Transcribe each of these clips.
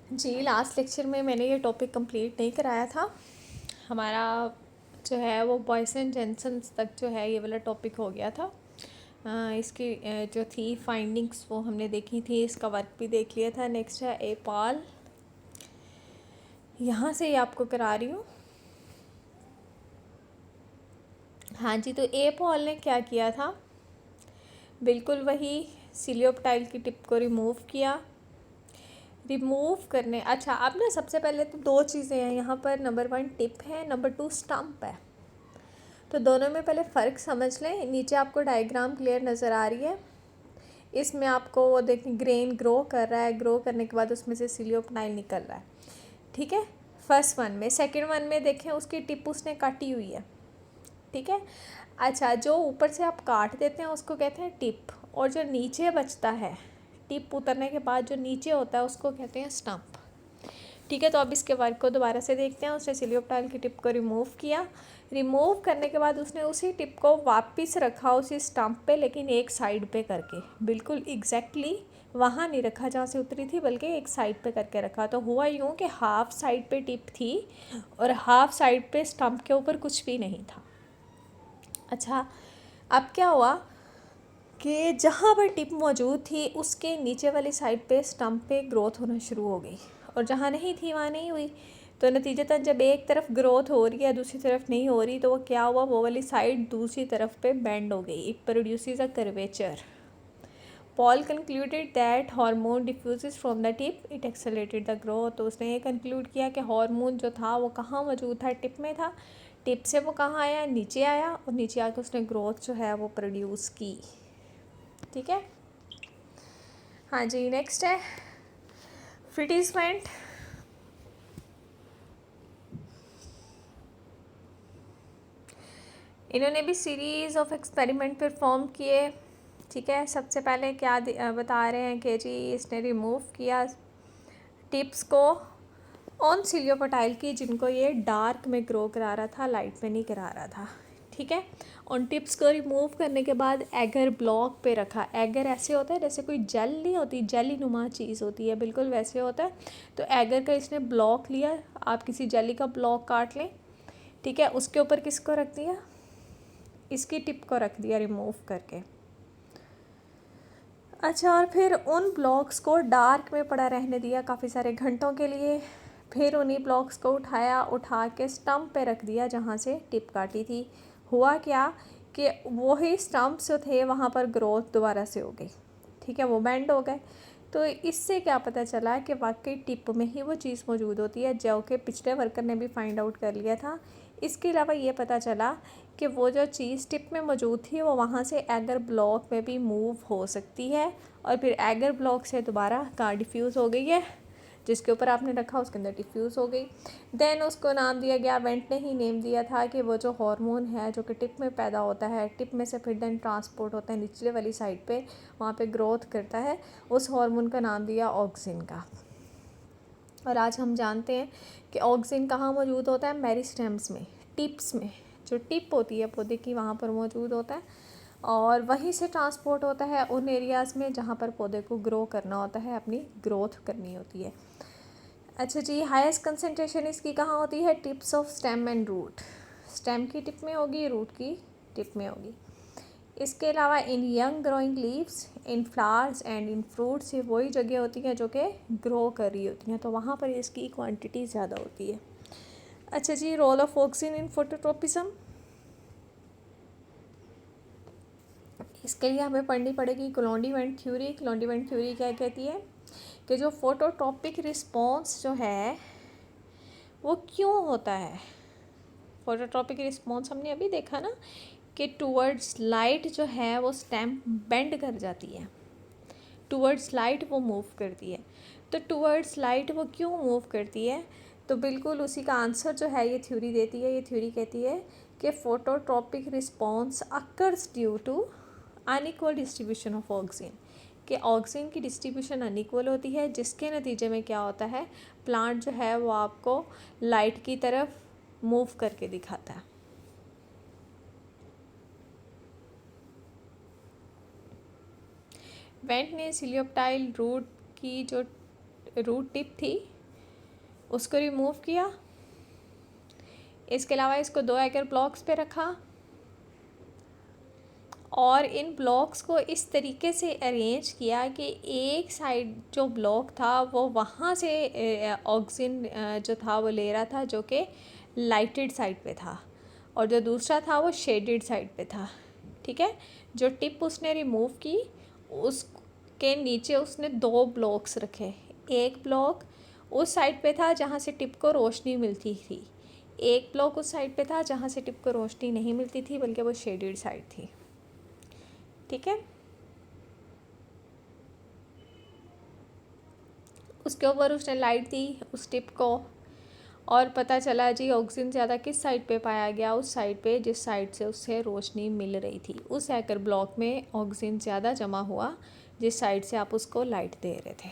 जी, last lecture में मैंने ये टॉपिक कंप्लीट नहीं कराया था। हमारा जो है वो बॉयस एंड जेनसन्स तक जो है ये वाला टॉपिक हो गया था। इसकी जो थी फाइंडिंग्स वो हमने देखी थी, इसका वर्क भी देख लिया था। नेक्स्ट है ए पॉल, यहाँ से ही आपको करा रही हूँ। हाँ जी, तो ए पॉल ने क्या किया था, बिल्कुल वही सिलियोप्टाइल की टिप को रिमूव किया। रिमूव करने, अच्छा अब ना सबसे पहले तो दो चीज़ें हैं यहाँ पर, नंबर 1 टिप है, नंबर 2 स्टम्प है। तो दोनों में पहले फ़र्क समझ लें। नीचे आपको डायग्राम क्लियर नज़र आ रही है। इसमें आपको वो देखें ग्रेन ग्रो कर रहा है, ग्रो करने के बाद उसमें से सिलियोप्टाइल निकल रहा है, ठीक है, फर्स्ट वन में। सेकंड वन में देखें उसकी टिप उसने काटी हुई है, ठीक है। अच्छा, जो ऊपर से आप काट देते हैं उसको कहते हैं टिप, और जो नीचे बचता है टिप उतरने के बाद जो नीचे होता है उसको कहते हैं स्टम्प, ठीक है। तो अब इसके वर्क को दोबारा से देखते हैं। उसने सिलियोप्टाइल की टिप को रिमूव किया। रिमूव करने के बाद उसने उसी टिप को वापस रखा उसी स्टम्प पे, लेकिन एक साइड पे करके, बिल्कुल एग्जैक्टली वहाँ नहीं रखा जहाँ से उतरी थी, बल्कि एक साइड पे करके रखा। तो हुआ यूँ कि हाफ साइड पे टिप थी और हाफ साइड पे स्टम्प के ऊपर कुछ भी नहीं था। अच्छा, अब क्या हुआ कि जहाँ पर टिप मौजूद थी उसके नीचे वाली साइड पे स्टम्प पे ग्रोथ होना शुरू हो गई, और जहाँ नहीं थी वहाँ नहीं हुई। तो नतीजतन जब एक तरफ ग्रोथ हो रही है दूसरी तरफ नहीं हो रही, तो वो क्या हुआ, वो वाली साइड दूसरी तरफ पे बेंड हो गई। It produces a curvature. Paul concluded that hormone diffuses from the tip, it accelerated the growth. तो उसने ये कंक्लूड किया कि हार्मोन जो था वो कहाँ मौजूद था, टिप में था। टिप से वो कहाँ आया, नीचे आया, और नीचे आकर उसने ग्रोथ जो है वो प्रोड्यूस की, ठीक है। हाँ जी, नेक्स्ट है फ्रिटिसमेंट। इन्होंने भी सीरीज़ ऑफ एक्सपेरिमेंट परफॉर्म किए, ठीक है। सबसे पहले क्या बता रहे हैं कि जी इसने रिमूव किया टिप्स को ऑन सिलियोपटाइल की, जिनको ये डार्क में ग्रो करा रहा था, लाइट में नहीं करा रहा था, ठीक है। उन टिप्स को रिमूव करने के बाद एगर ब्लॉक पे रखा। एगर ऐसे होता है जैसे कोई जेल नहीं होती, जेली नुमा चीज़ होती है, बिल्कुल वैसे होता है। तो एगर का इसने ब्लॉक लिया, आप किसी जेली का ब्लॉक काट लें, ठीक है, उसके ऊपर किसको रख दिया, इसकी टिप को रख दिया रिमूव करके। अच्छा, और फिर उन ब्लॉक्स को डार्क में पड़ा रहने दिया काफ़ी सारे घंटों के लिए। फिर उन्हीं ब्लॉक्स को उठाया, उठा के स्टम्प पे रख दिया जहाँ से टिप काटी थी। हुआ क्या कि वही स्टम्प्स जो थे वहाँ पर ग्रोथ दोबारा से हो गई, ठीक है, वो बेंड हो गए। तो इससे क्या पता चला कि वाकई टिप में ही वो चीज़ मौजूद होती है, जो कि पिछले वर्कर ने भी फाइंड आउट कर लिया था। इसके अलावा ये पता चला कि वो जो चीज़ टिप में मौजूद थी वो वहाँ से एगर ब्लॉक में भी मूव हो सकती है, और फिर एगर ब्लॉक से दोबारा कहाँ डिफ्यूज़ हो गई है, जिसके ऊपर आपने रखा उसके अंदर डिफ्यूज़ हो गई। देन उसको नाम दिया गया, वेंट ने ही नेम दिया था कि वो जो हार्मोन है जो कि टिप में पैदा होता है, टिप में से फिर देन ट्रांसपोर्ट होता है निचले वाली साइड पे, वहाँ पे ग्रोथ करता है, उस हार्मोन का नाम दिया ऑक्सिन का। और आज हम जानते हैं कि ऑक्सिन कहाँ मौजूद होता है, मेरिस्टेम्स में, टिप्स में, जो टिप होती है पौधे की वहाँ पर मौजूद होता है, और वहीं से ट्रांसपोर्ट होता है उन एरियाज़ में जहाँ पर पौधे को ग्रो करना होता है, अपनी ग्रोथ करनी होती है। अच्छा जी, हाईएस्ट कंसंट्रेशन इसकी कहाँ होती है, tips of stem and root. Stem की टिप में होगी, रूट की टिप में होगी। इसके अलावा in young growing leaves, in flowers and in fruits, ये वही जगह होती हैं जो कि ग्रो कर रही होती हैं, तो वहाँ पर इसकी क्वांटिटी ज़्यादा होती है। अच्छा जी, role of auxin in phototropism, इसके लिए हमें पढ़नी पड़ेगी क्लोंडीवेंट थ्योरी। क्लोंडीवेंट थ्योरी क्या कहती है कि जो फोटोट्रोपिक रिस्पॉन्स जो है वो क्यों होता है। फोटोट्रोपिक रिस्पॉन्स हमने अभी देखा ना कि टूवर्ड्स लाइट जो है वो स्टेम बेंड कर जाती है, टूवर्ड्स लाइट वो मूव करती है। तो टूवर्ड्स लाइट वो क्यों मूव करती है, तो बिल्कुल उसी का आंसर जो है ये थ्योरी देती है। ये थ्योरी कहती है कि phototropic response occurs due to unequal distribution of oxygen, कि ऑक्सीजन की डिस्ट्रीब्यूशन अनइक्वल होती है, जिसके नतीजे में क्या होता है, प्लांट जो है वो आपको लाइट की तरफ मूव करके दिखाता है। वेंट ने सिलियोप्टाइल रूट की जो रूट टिप थी उसको रिमूव किया। इसके अलावा इसको 2 एगर ब्लॉक्स पे रखा और इन ब्लॉक्स को इस तरीके से अरेंज किया कि एक साइड जो ब्लॉक था वो वहाँ से ऑक्सीजन जो था वो ले रहा था, जो कि लाइटेड साइड पे था, और जो दूसरा था वो शेडेड साइड पे था। ठीक है, जो टिप उसने रिमूव की उसके नीचे उसने 2 ब्लॉक्स रखे। एक ब्लॉक उस साइड पे था जहाँ से टिप को रोशनी मिलती थी, एक ब्लॉक उस साइड पे था जहाँ से टिप को रोशनी नहीं मिलती थी, बल्कि वो शेडेड साइड थी। ठीक है, उसके ऊपर उसने लाइट दी उस टिप को, और पता चला जी ऑक्सीजन ज़्यादा किस साइड पे पाया गया, उस साइड पे जिस साइड से उससे रोशनी मिल रही थी। उस एकर ब्लॉक में ऑक्सीजन ज़्यादा जमा हुआ जिस साइड से आप उसको लाइट दे रहे थे।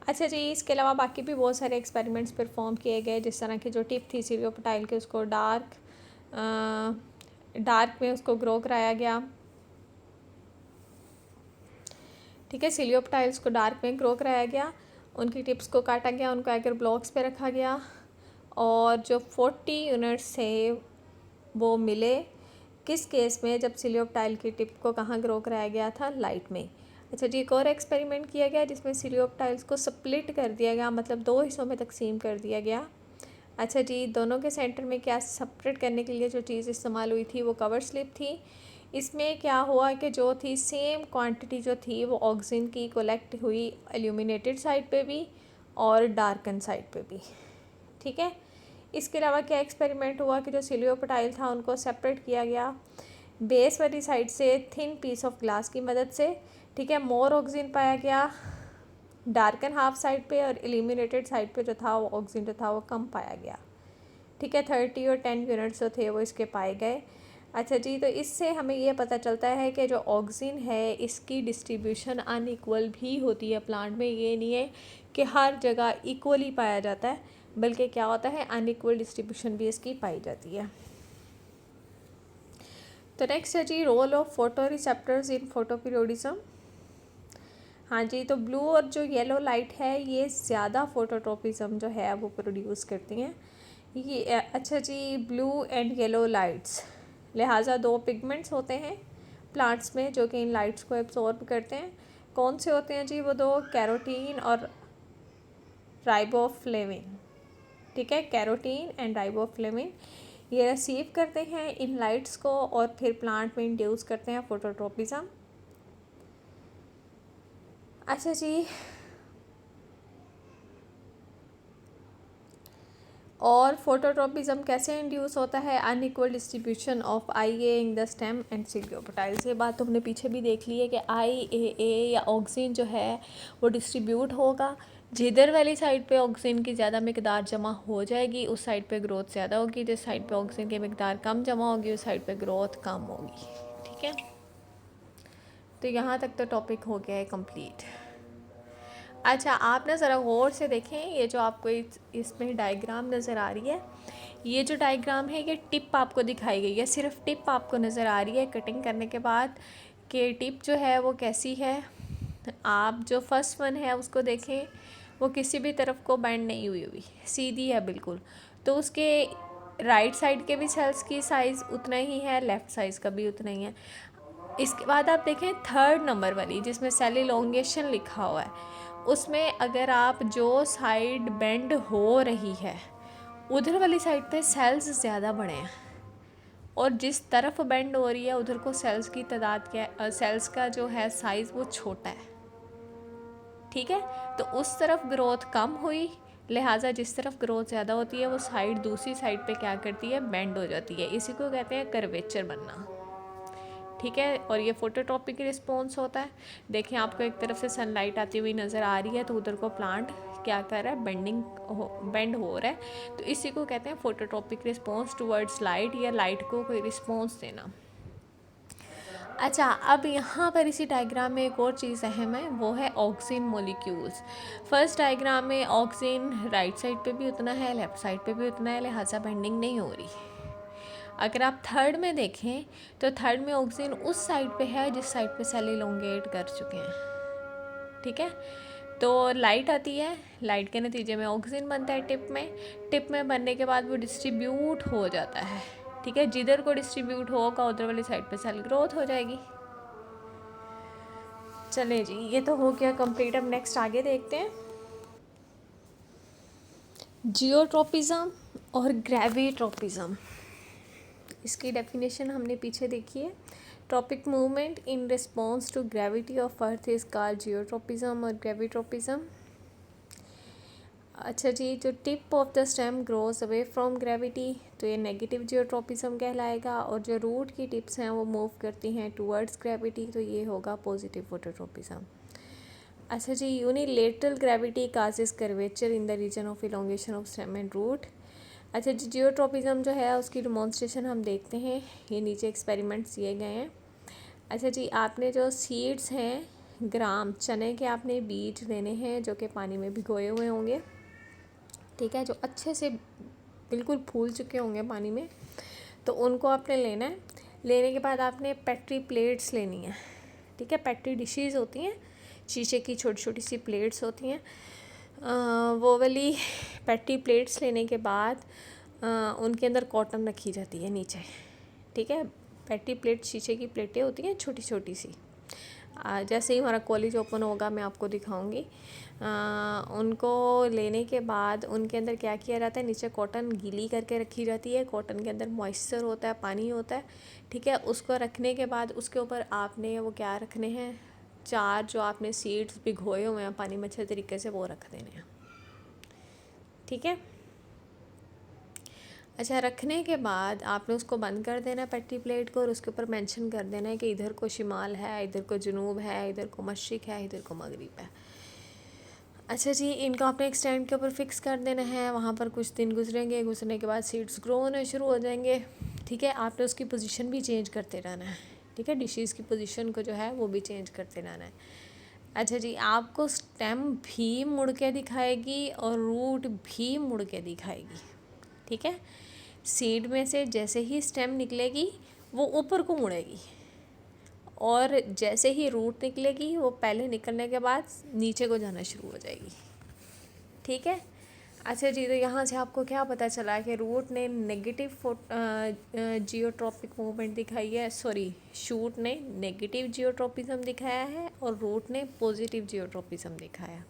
अच्छा जी, इसके अलावा बाकी भी बहुत सारे एक्सपेरिमेंट्स परफॉर्म किए गए, जिस तरह की जो टिप थी सीरियोपटाइल के उसको डार्क में उसको ग्रो कराया गया। ठीक है, सीलियोपटाइल्स को डार्क में ग्रो कराया गया, उनकी टिप्स को काटा गया, उनको एगर ब्लॉक्स पे रखा गया, और जो 40 यूनिट्स थे वो मिले किस केस में, जब सीलियोपटाइल की टिप को कहाँ ग्रो कराया गया था, लाइट में। अच्छा जी, एक और एक्सपेरिमेंट किया गया जिसमें सीलियोपटाइल्स को स्प्लिट कर दिया गया, मतलब 2 हिस्सों में तकसीम कर दिया गया। अच्छा जी, दोनों के सेंटर में क्या सेपरेट करने के लिए जो चीज़ इस्तेमाल हुई थी वो कवर स्लिप थी। इसमें क्या हुआ कि जो थी सेम क्वांटिटी जो थी वो ऑक्सीजन की कलेक्ट हुई इल्यूमिनेटेड साइड पे भी और डार्कन साइड पे भी। ठीक है, इसके अलावा क्या एक्सपेरिमेंट हुआ कि जो सीलियोपटाइल था उनको सेपरेट किया गया बेस वाली साइड से थिन पीस ऑफ ग्लास की मदद से। ठीक है, मोर ऑक्सीजन पाया गया डार्कन हाफ साइड पे, और इल्यूमिनेटेड साइड पे जो था वो ऑक्सीजन जो था वो कम पाया गया। ठीक है, 30 और 10 यूनिट्स जो थे वो इसके पाए गए। अच्छा जी, तो इससे हमें ये पता चलता है कि जो ऑक्सीजन है इसकी डिस्ट्रीब्यूशन अनइक्वल भी होती है प्लांट में। ये नहीं है कि हर जगह इक्वली पाया जाता है, बल्कि क्या होता है, अनइक्वल डिस्ट्रीब्यूशन भी इसकी पाई जाती है। तो नेक्स्ट है जी, role of photoreceptors in photoperiodism. हाँ जी, तो ब्लू और जो येलो लाइट है ये ज़्यादा फोटोट्रोपिज्म जो है वो प्रोड्यूस करती हैं। ये अच्छा जी, ब्लू एंड येलो लाइट्स, लिहाजा 2 पिगमेंट्स होते हैं प्लांट्स में जो कि इन लाइट्स को एब्जॉर्ब करते हैं। कौन से होते हैं जी वो 2, कैरोटीन और राइबोफ्लेविन। ठीक है, कैरोटीन एंड राइबोफ्लेविन ये रिसीव करते हैं इन लाइट्स को और फिर प्लांट में इंड्यूस करते हैं फोटोट्रोपिज्म। अच्छा जी, और फोटोट्रोपिज्म कैसे इंड्यूस होता है, unequal distribution of IA in the stem and coleoptiles. ये बात तुमने पीछे भी देख ली है कि IAA या ऑक्सीजन जो है वो डिस्ट्रीब्यूट होगा, जिधर वाली साइड पे ऑक्सीजन की ज़्यादा मकदार जमा हो जाएगी उस साइड पे ग्रोथ ज़्यादा होगी, जिस साइड पे ऑक्सीजन की मकदार कम जमा होगी उस साइड पे ग्रोथ कम होगी। ठीक है, तो यहाँ तक तो टॉपिक हो गया है कंप्लीट। अच्छा, आप ना ज़रा गौर से देखें, ये जो आपको इसमें डायग्राम नज़र आ रही है, ये जो डायग्राम है ये टिप आपको दिखाई गई है, सिर्फ टिप आपको नज़र आ रही है कटिंग करने के बाद कि टिप जो है वो कैसी है। आप जो फर्स्ट वन है उसको देखें, वो किसी भी तरफ को बेंड नहीं हुई हुई, सीधी है बिल्कुल। तो उसके राइट साइड के भी सेल्स की साइज़ उतना ही है, लेफ़्ट साइज़ का भी उतना ही है। इसके बाद आप देखें 3rd नंबर वाली जिसमें सेल इलोंगेशन लिखा हुआ है, उसमें अगर आप जो साइड बेंड हो रही है उधर वाली साइड पे सेल्स ज़्यादा बड़े हैं, और जिस तरफ बेंड हो रही है उधर को सेल्स की तादाद क्या, सेल्स का जो है साइज़ वो छोटा है। ठीक है, तो उस तरफ ग्रोथ कम हुई, लिहाजा जिस तरफ ग्रोथ ज़्यादा होती है वो साइड दूसरी साइड पे क्या करती है, बेंड हो जाती है। इसी को कहते हैं कर्वेचर बनना। ठीक है, और ये फोटोट्रॉपिक रिस्पॉन्स होता है। देखें, आपको एक तरफ से सनलाइट आती हुई नज़र आ रही है तो उधर को प्लांट क्या कर रहा है, बेंड हो रहा है। तो इसी को कहते हैं फोटोट्रॉपिक रिस्पॉन्स टुवर्ड्स लाइट, या लाइट को कोई रिस्पॉन्स देना। अच्छा, अब यहाँ पर इसी डायग्राम में एक और चीज़ अहम है, वो है ऑक्सीजन मोलिक्यूल्स। फर्स्ट डायग्राम में ऑक्सीजन राइट साइड पे भी उतना है, लेफ़्ट साइड पे भी उतना है, लिहाजा बेंडिंग नहीं हो रही। अगर आप थर्ड में देखें तो थर्ड में ऑक्सीजन उस साइड पे है जिस साइड पे सेल इलोंगेट कर चुके हैं। ठीक है, तो लाइट आती है, लाइट के नतीजे में ऑक्सीजन बनता है टिप में बनने के बाद वो डिस्ट्रीब्यूट हो जाता है। ठीक है, जिधर को डिस्ट्रीब्यूट होगा उधर वाली साइड पे सेल ग्रोथ हो जाएगी। चले जी, ये तो हो गया कंप्लीट। अब नेक्स्ट आगे देखते हैं जियोट्रोपिज्म और ग्रेविट्रोपिज्म। इसकी डेफिनेशन हमने पीछे देखी है। Tropic movement in response to gravity of earth is called geotropism और ग्रेविट्रोपिज्म। अच्छा जी, जो tip of the stem grows away from gravity तो ये नेगेटिव जियोट्रोपिज्म कहलाएगा, और जो रूट की टिप्स हैं वो मूव करती हैं टूवर्ड्स ग्रेविटी तो ये होगा पॉजिटिव फोटोट्रोपिज्म। अच्छा जी, unilateral gravity causes curvature in the region of elongation of stem and root. अच्छा जी, जियोट्रोपिज्म जो है उसकी डिमॉन्स्ट्रेशन हम देखते हैं, ये नीचे एक्सपेरिमेंट्स दिए गए हैं। अच्छा जी, आपने जो सीड्स हैं ग्राम चने के आपने बीज लेने हैं जो कि पानी में भिगोए हुए होंगे। ठीक है, जो अच्छे से बिल्कुल फूल चुके होंगे पानी में, तो उनको आपने लेना है। लेने के बाद आपने पेट्री प्लेट्स लेनी है। ठीक है, पेट्री डिशेज़ होती हैं, शीशे की छोटी छोटी सी प्लेट्स होती हैं। वो वाली पेट्री प्लेट्स लेने के बाद उनके अंदर कॉटन रखी जाती है नीचे। ठीक है, पेट्री प्लेट शीशे की प्लेटें होती हैं छोटी छोटी सी। जैसे ही हमारा कॉलेज ओपन होगा मैं आपको दिखाऊंगी। उनको लेने के बाद उनके अंदर क्या किया जाता है, नीचे कॉटन गीली करके रखी जाती है। कॉटन के अंदर मॉइस्चर होता है, पानी होता है। ठीक है, उसको रखने के बाद उसके ऊपर आपने वो क्या रखने हैं, 4 जो आपने सीड्स भिगोए हुए हैं पानी में अच्छे तरीके से वो रख देने हैं। ठीक है, अच्छा, रखने के बाद आपने उसको बंद कर देना है पेट्री प्लेट को, और उसके ऊपर मेंशन कर देना है कि इधर को शिमाल है, इधर को जनूब है, इधर को मशरिक़ है, इधर को मगरिब है। अच्छा जी, इनको आपने एक स्टैंड के ऊपर फिक्स कर देना है। वहाँ पर कुछ दिन गुजरेंगे, गुजरने के बाद सीड्स ग्रो होने शुरू हो जाएंगे। ठीक है, आपने उसकी पोजीशन भी चेंज करते रहना है। ठीक है, डिशेज़ की पोजीशन को जो है वो भी चेंज करते रहना है। अच्छा जी, आपको स्टेम भी मुड़ के दिखाएगी और रूट भी मुड़ के दिखाएगी। ठीक है, सीड में से जैसे ही स्टेम निकलेगी वो ऊपर को मुड़ेगी, और जैसे ही रूट निकलेगी वो पहले निकलने के बाद नीचे को जाना शुरू हो जाएगी। ठीक है, अच्छा जी, तो यहाँ से आपको क्या पता चला कि रूट ने नेगेटिव जियोट्रॉपिक मूवमेंट दिखाई है, सॉरी शूट ने नेगेटिव जियोट्रॉपिज्म दिखाया है और रूट ने पॉजिटिव जियोट्रॉपिज्म दिखाया।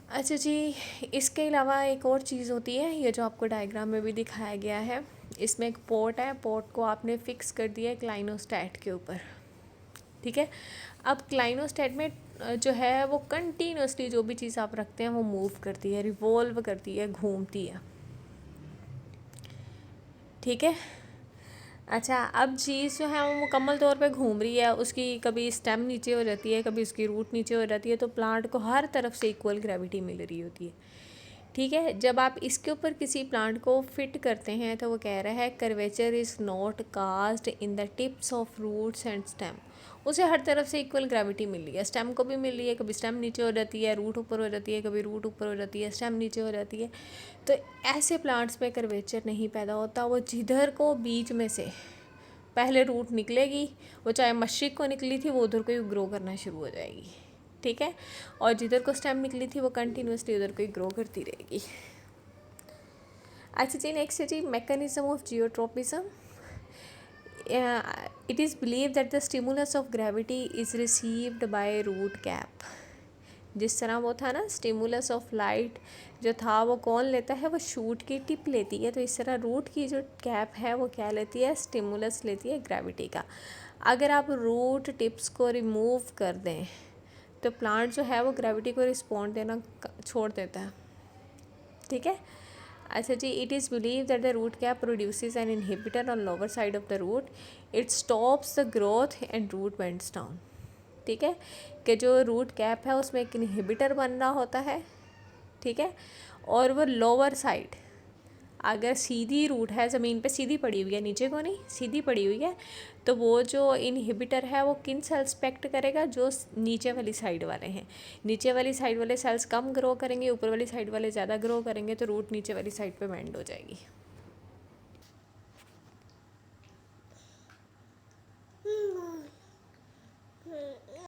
अच्छा जी, इसके अलावा एक और चीज़ होती है, ये जो आपको डायग्राम में भी दिखाया गया है। इसमें एक पोर्ट है, पोर्ट को आपने फिक्स कर दिया है क्लाइनोस्टैट के ऊपर। ठीक है, अब क्लाइनोस्टैट में जो है वो कंटिन्यूसली जो भी चीज़ आप रखते हैं वो मूव करती है, रिवॉल्व करती है, घूमती है। ठीक है, अच्छा, अब चीज़ जो है वो मुकम्मल तौर पे घूम रही है, उसकी कभी स्टेम नीचे हो जाती है, कभी उसकी रूट नीचे हो जाती है, तो प्लांट को हर तरफ से इक्वल ग्रेविटी मिल रही होती है। ठीक है, जब आप इसके ऊपर किसी प्लांट को फिट करते हैं तो वो कह रहा है curvature is not cast in the tips of roots and stem. उसे हर तरफ से इक्वल ग्रेविटी मिल रही है, स्टेम को भी मिल रही है, कभी स्टेम नीचे हो जाती है, रूट ऊपर हो जाती है, कभी रूट ऊपर हो जाती है, स्टेम नीचे हो जाती है। तो ऐसे प्लांट्स में कर्वेचर नहीं पैदा होता। वो जिधर को बीच में से पहले रूट निकलेगी, वो चाहे मशरिक़ को निकली थी वो उधर को ही ग्रो करना शुरू हो जाएगी। ठीक है, और जिधर को स्टेम निकली थी वो कंटिन्यूसली उधर को ही ग्रो करती रहेगी। अच्छा जी, नेक्स्ट है जी mechanism of geotropism. It is believe that the stimulus of gravity is received by root cap. जिस तरह वो था ना स्टिमुलस ऑफ लाइट जो था वो कौन लेता है, वो शूट की टिप लेती है। तो इस तरह रूट की जो कैप है वो क्या लेती है, स्टिमुलस लेती है ग्रेविटी का। अगर आप रूट टिप्स को रिमूव कर दें तो प्लांट जो है वो ग्रेविटी को रिस्पॉन्ड देना छोड़ देता है। ठीक है, अच्छा जी, it is believe that the root cap produces an inhibitor on lower side of the root, it stops the growth and root bends down. ठीक है, कि जो रूट कैप है उसमें एक इनहिबिटर बन रहा होता है। ठीक है, और वो लोअर साइड अगर सीधी रूट है, ज़मीन पे सीधी पड़ी हुई है, नीचे को नहीं सीधी पड़ी हुई है, तो वो जो इनहिबिटर है वो किन सेल्स इफेक्ट करेगा, जो नीचे वाली साइड वाले हैं। नीचे वाली साइड वाले सेल्स कम ग्रो करेंगे, ऊपर वाली साइड वाले ज़्यादा ग्रो करेंगे, तो रूट नीचे वाली साइड पे बेंड हो जाएगी।